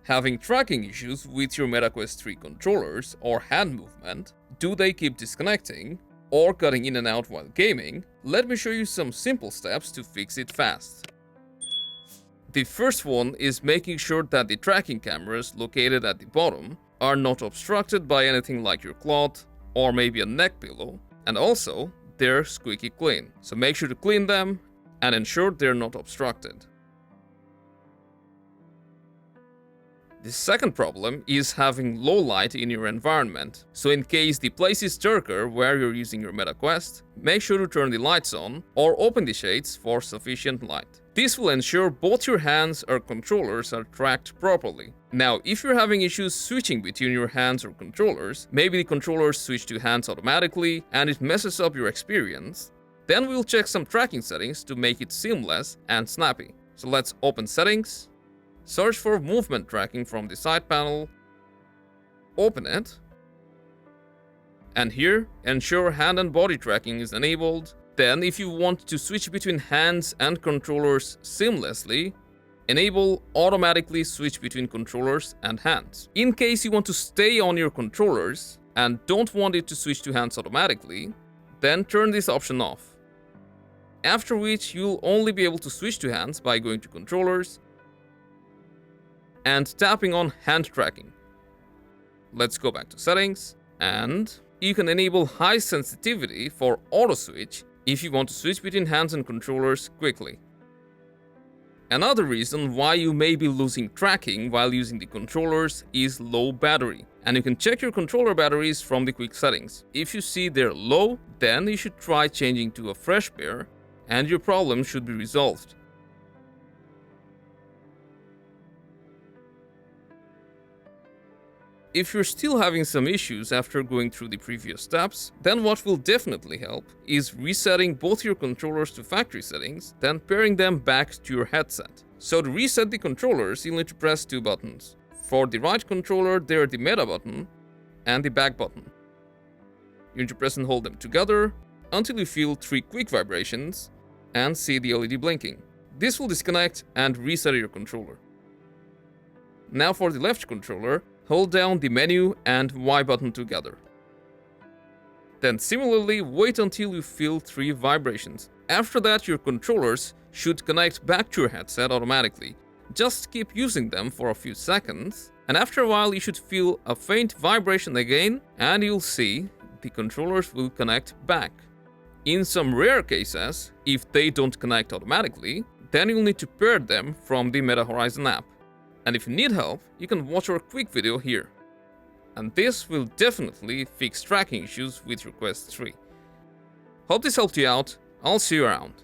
Having tracking issues with your MetaQuest 3 controllers or hand movement? Do they keep disconnecting or cutting in and out while gaming? Let me show you some simple steps to fix it fast. The first one is making sure that the tracking cameras located at the bottom are not obstructed by anything like your cloth or maybe a neck pillow, and also they're squeaky clean. So make sure to clean them and ensure they're not obstructed. The second problem is having low light in your environment. So in case the place is darker where you're using your MetaQuest, make sure to turn the lights on or open the shades for sufficient light. This will ensure both your hands or controllers are tracked properly. Now, if you're having issues switching between your hands or controllers, maybe the controllers switch to hands automatically and it messes up your experience, then we'll check some tracking settings to make it seamless and snappy. So let's open Settings, search for movement tracking from the side panel, open it, and here ensure hand and body tracking is enabled. Then if you want to switch between hands and controllers seamlessly, enable automatically switch between controllers and hands. In case you want to stay on your controllers and don't want it to switch to hands automatically, then turn this option off. After which you'll only be able to switch to hands by going to controllers and tapping on hand tracking. Let's go back to settings, and you can enable high sensitivity for auto switch if you want to switch between hands and controllers quickly. Another reason why you may be losing tracking while using the controllers is low battery, and you can check your controller batteries from the quick settings. If you see they're low, then you should try changing to a fresh pair and your problem should be resolved. If you're still having some issues after going through the previous steps, then what will definitely help is resetting both your controllers to factory settings, then pairing them back to your headset. So to reset the controllers, you'll need to press two buttons. For the right controller, they're the Meta button and the back button. You need to press and hold them together until you feel 3 quick vibrations and see the LED blinking. This will disconnect and reset your controller. Now for the left controller, hold down the menu and Y button together. Then similarly, wait until you feel 3 vibrations. After that, your controllers should connect back to your headset automatically. Just keep using them for a few seconds, and after a while you should feel a faint vibration again, and you'll see the controllers will connect back. In some rare cases, if they don't connect automatically, then you'll need to pair them from the Meta Horizon app. And if you need help, you can watch our quick video here. And this will definitely fix tracking issues with your Quest 3. Hope this helped you out. I'll see you around.